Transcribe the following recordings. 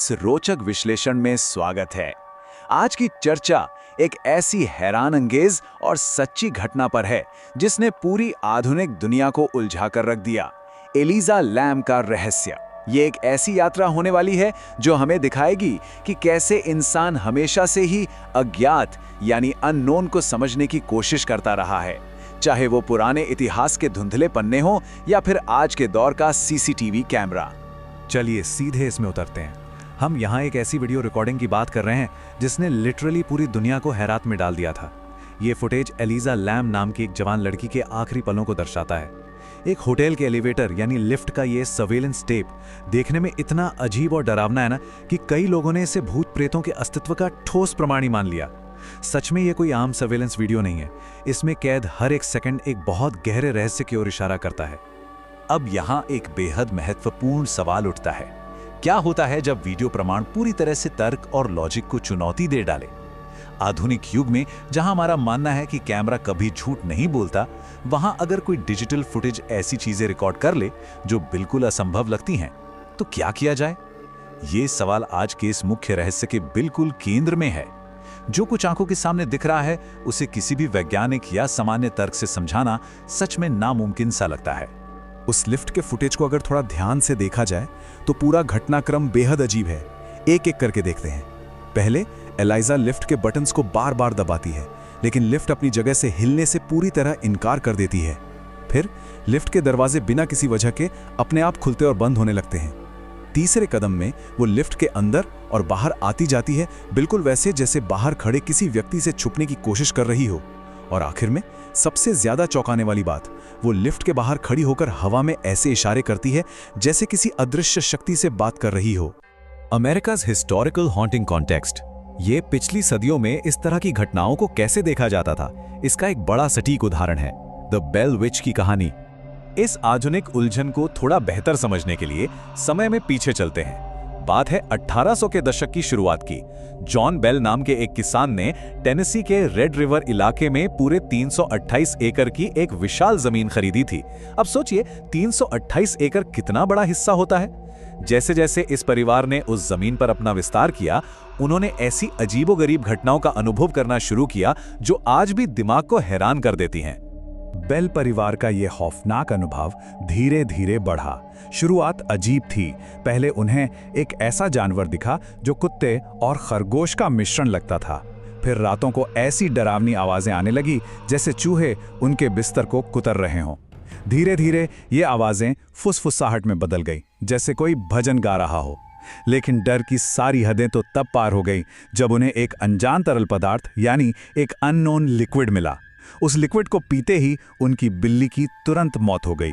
इस रोचक विश्लेषण में स्वागत है। आज की चर्चा एक ऐसी हैरान अंगेज और सच्ची घटना पर है जिसने पूरी आधुनिक दुनिया को उलझा कर रख दिया। एलिजा लैम का रहस्य। ये एक ऐसी यात्रा होने वाली है जो हमें दिखाएगी कि कैसे इंसान हमेशा से ही अज्ञात यानी अननोन को समझने की कोशिश करता रहा है, चाहे वो पुराने इतिहास के धुंधले पन्ने हो या फिर आज के दौर का सीसीटीवी कैमरा। चलिए सीधे इसमें उतरते हैं। हम यहाँ एक ऐसी वीडियो रिकॉर्डिंग की बात कर रहे हैं जिसने लिटरली पूरी दुनिया को हैरात में डाल दिया था। ये फुटेज एलिजा लैम नाम की एक जवान लड़की के आखिरी पलों को दर्शाता है। एक होटल के एलिवेटर यानी लिफ्ट का ये सर्वेलेंस टेप देखने में इतना अजीब और डरावना है ना कि कई लोगों ने इसे भूत प्रेतों के अस्तित्व का ठोस प्रमाण ही मान लिया। सच में ये कोई आम सर्वेलेंस वीडियो नहीं है। इसमें कैद हर एक सेकंड एक बहुत गहरे रहस्य की ओर इशारा करता है। अब यहाँ एक बेहद महत्वपूर्ण सवाल उठता है, क्या होता है जब वीडियो प्रमाण पूरी तरह से तर्क और लॉजिक को चुनौती दे डाले? आधुनिक युग में जहां हमारा मानना है कि कैमरा कभी झूठ नहीं बोलता, वहां अगर कोई डिजिटल फुटेज ऐसी चीजें रिकॉर्ड कर ले जो बिल्कुल असंभव लगती हैं, तो क्या किया जाए? ये सवाल आज के इस मुख्य रहस्य के बिल्कुल केंद्र में है। जो कुछ आंखों के सामने दिख रहा है उसे किसी भी वैज्ञानिक या सामान्य तर्क से समझाना सच में नामुमकिन सा लगता है। उस लिफ्ट के फुटेज को अगर थोड़ा ध्यान से देखा जाए तो पूरा घटनाक्रम बेहद अजीब है। एक एक करके देखते हैं। पहले एलिजा लिफ्ट के बटन्स को बार बार दबाती है, लेकिन लिफ्ट अपनी जगह से हिलने से पूरी तरह इनकार कर देती है। फिर लिफ्ट के दरवाजे बिना किसी वजह के अपने आप खुलते और बंद होने लगते हैं। तीसरे कदम में वो लिफ्ट के अंदर और बाहर आती जाती है, बिल्कुल वैसे जैसे बाहर खड़े किसी व्यक्ति से छुपने की कोशिश कर रही हो। और आखिर में सबसे ज्यादा चौंकाने वाली बात, वो लिफ्ट के बाहर खड़ी होकर हवा में ऐसे इशारे करती है जैसे किसी अदृश्य शक्ति से बात कर रही हो। अमेरिका's हिस्टोरिकल हॉन्टिंग कॉन्टेक्स्ट। ये पिछली सदियों में इस तरह की घटनाओं को कैसे देखा जाता था, इसका एक बड़ा सटीक उदाहरण है द बेल विच की कहानी। इस आधुनिक उलझन को थोड़ा बेहतर समझने के लिए समय में पीछे चलते हैं। बात है 1800 के दशक की शुरुआत की। जॉन बेल नाम के एक किसान ने टेनेसी के रेड रिवर इलाके में पूरे 328 एकड़ की एक विशाल जमीन खरीदी थी। अब सोचिए 328 एकड़ कितना बड़ा हिस्सा होता है। जैसे जैसे इस परिवार ने उस जमीन पर अपना विस्तार किया, उन्होंने ऐसी अजीबोगरीब घटनाओं का अनुभव करना शुरू किया जो आज भी दिमाग को हैरान कर देती हैं। बेल परिवार का यह खौफनाक अनुभव धीरे धीरे बढ़ा। शुरुआत अजीब थी। पहले उन्हें एक ऐसा जानवर दिखा जो कुत्ते और खरगोश का मिश्रण लगता था। फिर रातों को ऐसी डरावनी आवाजें आने लगी जैसे चूहे उनके बिस्तर को कुतर रहे हों। धीरे धीरे ये आवाजें फुसफुसाहट में बदल गई, जैसे कोई भजन गा रहा हो। लेकिन डर की सारी हदें तो तब पार हो गई जब उन्हें एक अनजान तरल पदार्थ यानी एक अननोन लिक्विड मिला। उस लिक्विड को पीते ही उनकी बिल्ली की तुरंत मौत हो गई।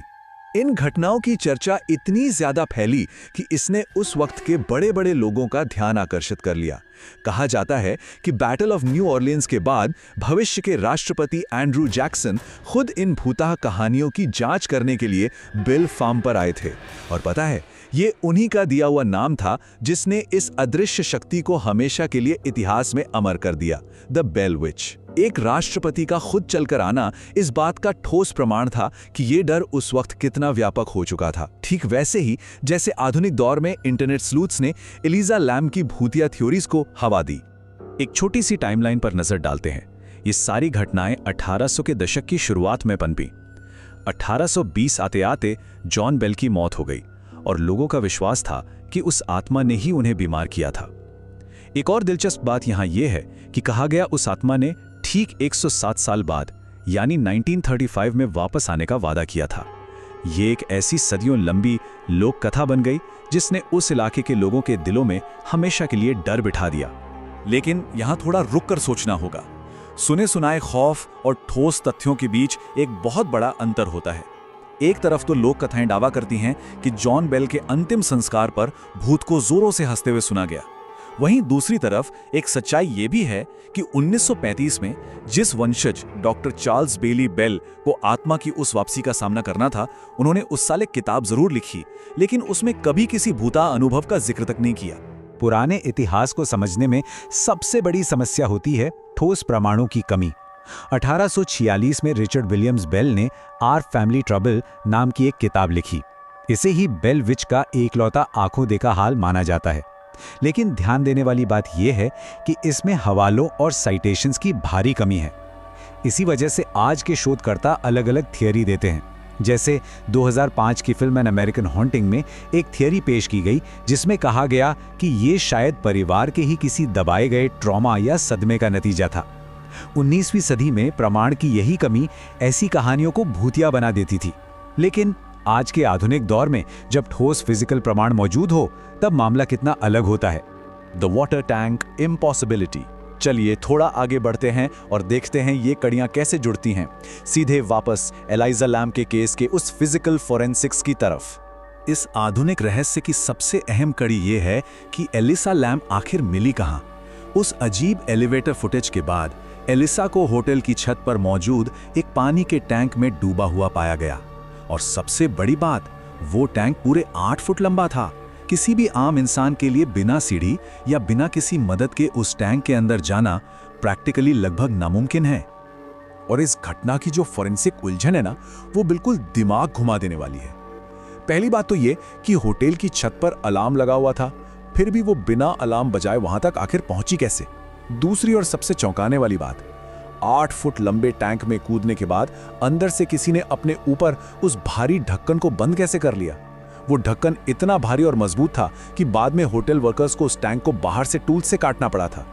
इन घटनाओं की चर्चा इतनी ज्यादा फैली कि इसने उस वक्त के बड़े बड़े लोगों का ध्यान आकर्षित कर लिया। कहा जाता है कि बैटल ऑफ न्यू ऑर्लियंस के बाद भविष्य के राष्ट्रपति एंड्रू जैक्सन खुद इन भूताह कहानियों की जांच करने के लिए बेल फार्म पर आए थे। और पता है, ये उन्हीं का दिया हुआ नाम था जिसने इस अदृश्य शक्ति को हमेशा के लिए इतिहास में अमर कर दिया, द बेल विच। एक राष्ट्रपति का खुद चलकर आना इस बात का ठोस प्रमाण था कि ये डर उस वक्त कितना व्यापक हो चुका था। ठीक वैसे ही जैसे आधुनिक दौर में इंटरनेट स्लूथ्स ने एलिजा लैम की भूतिया थ्योरीज को हवा दी। एक छोटी सी टाइमलाइन पर नजर डालते हैं। ये सारी घटनाएं 1800 के दशक की शुरुआत में पनपी। 1820 आते आते जॉन बेल की मौत हो गई और लोगों का विश्वास था कि उस आत्मा ने ही उन्हें बीमार किया था। एक और दिलचस्प बात यहां यह है कि कहा गया उस आत्मा ने ठीक 107 साल बाद यानी 1935 में वापस आने का वादा किया था। ये एक ऐसी सदियों लंबी लोक कथा बन गई जिसने उस इलाके के लोगों के दिलों में हमेशा के लिए डर बिठा दिया। लेकिन यहां थोड़ा रुक कर सोचना होगा। सुने सुनाए खौफ और ठोस तथ्यों के बीच एक बहुत बड़ा अंतर होता है। एक तरफ तो लोक कथाएं दावा करती हैं कि जॉन बेल के अंतिम संस्कार पर भूत को जोरों से हंसते हुए सुना गया। वहीं दूसरी तरफ एक सच्चाई ये भी है कि 1935 में जिस वंशज डॉक्टर चार्ल्स बेली बेल को आत्मा की उस वापसी का सामना करना था, उन्होंने उस साल एक किताब जरूर लिखी, लेकिन उसमें कभी किसी भूता अनुभव का जिक्र तक नहीं किया। पुराने इतिहास को समझने में सबसे बड़ी समस्या होती है ठोस प्रमाणों की कमी। 1846 में रिचर्ड विलियम्स बेल ने आर फैमिली ट्रबल नाम की एक किताब लिखी। इसे ही बेल विच का एकलौता आंखों देखा हाल माना जाता है। लेकिन ध्यान देने वाली बात यह है कि इसमें हवालों और साइटेशंस की भारी कमी है। इसी वजह से आज के शोधकर्ता अलग-अलग थियरी देते हैं। जैसे 2005 की फिल्म एन अमेरिकन हॉन्टिंग में एक थियरी पेश की गई जिसमें कहा गया कि ये शायद परिवार के ही किसी दबाए गए ट्रॉमा या सदमे का नतीजा था। 19वीं सदी में प्रमाण की यही कमी ऐसी कहानियों को भूतिया बना देती थी। लेकिन आज के आधुनिक दौर में जब ठोस फिजिकल प्रमाण मौजूद हो, तब मामला कितना अलग होता है। The water tank impossibility. चलिए थोड़ा आगे बढ़ते हैं और देखते हैं ये कड़ियां कैसे जुड़ती हैं, सीधे वापस एलाइजा लैम के केस के उस फिजिकल फोरेंसिक्स की तरफ। इस आधुनिक रहस्य की सबसे अहम कड़ी ये है कि एलिसा लैम आखिर मिली कहां। उस अजीब एलिवेटर फुटेज के बाद एलिसा को होटल की छत पर मौजूद एक पानी के टैंक में डूबा हुआ पाया गया, और सबसे बड़ी बात, वो टैंक पूरे 8 फुट लंबा था। किसी भी आम इंसान के लिए बिना सीढ़ी या बिना किसी मदद के उस टैंक के अंदर जाना प्रैक्टिकली लगभग नामुमकिन है। और इस घटना की जो फोरेंसिक उलझन है ना, वो बिल्कुल दिमाग घुमा देने वाली है। पहली बात तो ये कि होटल की छत पर अलार्म लगा हुआ था, फिर भी वो बिना अलार्म बजाए वहां तक आखिर पहुंची कैसे। दूसरी और सबसे चौंकाने वाली बात, 8 फुट लंबे टैंक में कूदने के बाद अंदर से किसी ने अपने ऊपर उस भारी ढक्कन को बंद कैसे कर लिया। वो ढक्कन इतना भारी और मजबूत था कि बाद में होटल वर्कर्स को उस टैंक को बाहर से टूल से काटना पड़ा था।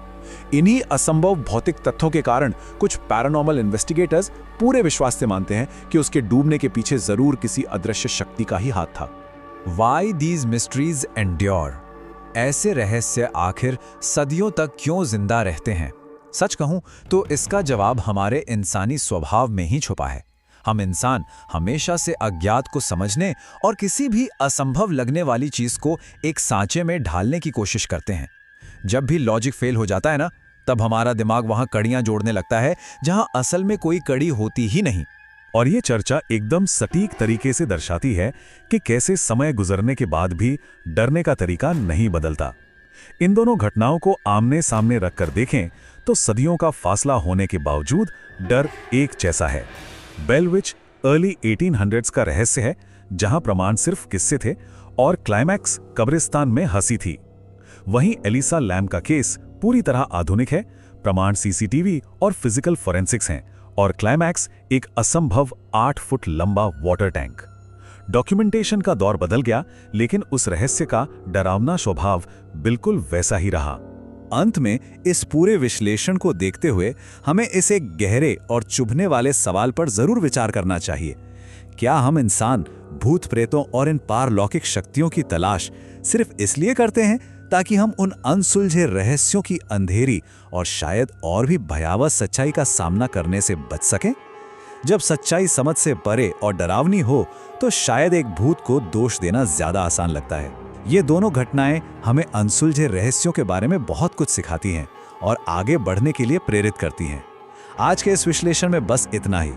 इन्हीं असंभव भौतिक तथ्यों के कारण कुछ पैरानॉर्मल इन्वेस्टिगेटर्स पूरे विश्वास से मानते हैं कि उसके डूबने के पीछे जरूर किसी अदृश्य शक्ति का ही हाथ था। Why these mysteries endure? ऐसे रहस्य आखिर सदियों तक क्यों जिंदा रहते हैं? सच कहूं तो इसका जवाब हमारे इंसानी स्वभाव में ही छुपा है। हम इंसान हमेशा से अज्ञात को समझने और किसी भी असंभव लगने वाली चीज को एक सांचे में ढालने की कोशिश करते हैं। जब भी लॉजिक फेल हो जाता है ना, तब हमारा दिमाग वहां कड़ियां जोड़ने लगता है जहां असल में कोई कड़ी होती ही नहीं। और ये चर्चा एकदम सटीक तरीके से दर्शाती है कि कैसे समय गुजरने के बाद भी डरने का तरीका नहीं बदलता। इन दोनों घटनाओं को आमने सामने रखकर देखें तो सदियों का फासला होने के बावजूद डर एक जैसा है। बेल विच अर्ली 1800s का रहस्य है, जहां प्रमाण सिर्फ किस्से थे और क्लाइमैक्स कब्रिस्तान में हंसी थी। वहीं एलिसा लैम का केस पूरी तरह आधुनिक है, प्रमाण सीसीटीवी और फिजिकल फोरेंसिक्स हैं, और क्लाइमैक्स एक असंभव 8 फुट लंबा वाटर टैंक। डॉक्यूमेंटेशन का दौर बदल गया, लेकिन उस रहस्य का डरावना स्वभाव बिल्कुल वैसा ही रहा। अंत में इस पूरे विश्लेषण को देखते हुए हमें इस एक गहरे और चुभने वाले सवाल पर जरूर विचार करना चाहिए। क्या हम इंसान भूत प्रेतों और इन पारलौकिक शक्तियों की तलाश सिर्फ इसलिए करते हैं ताकि हम उन अनसुलझे रहस्यों की अंधेरी और शायद और भी भयावह सच्चाई का सामना करने से बच सकें? जब सच्चाई समझ से परे और डरावनी हो तो शायद एक भूत को दोष देना ज्यादा आसान लगता है। ये दोनों घटनाएं हमें अनसुलझे रहस्यों के बारे में बहुत कुछ सिखाती हैं और आगे बढ़ने के लिए प्रेरित करती हैं। आज के इस विश्लेषण में बस इतना ही।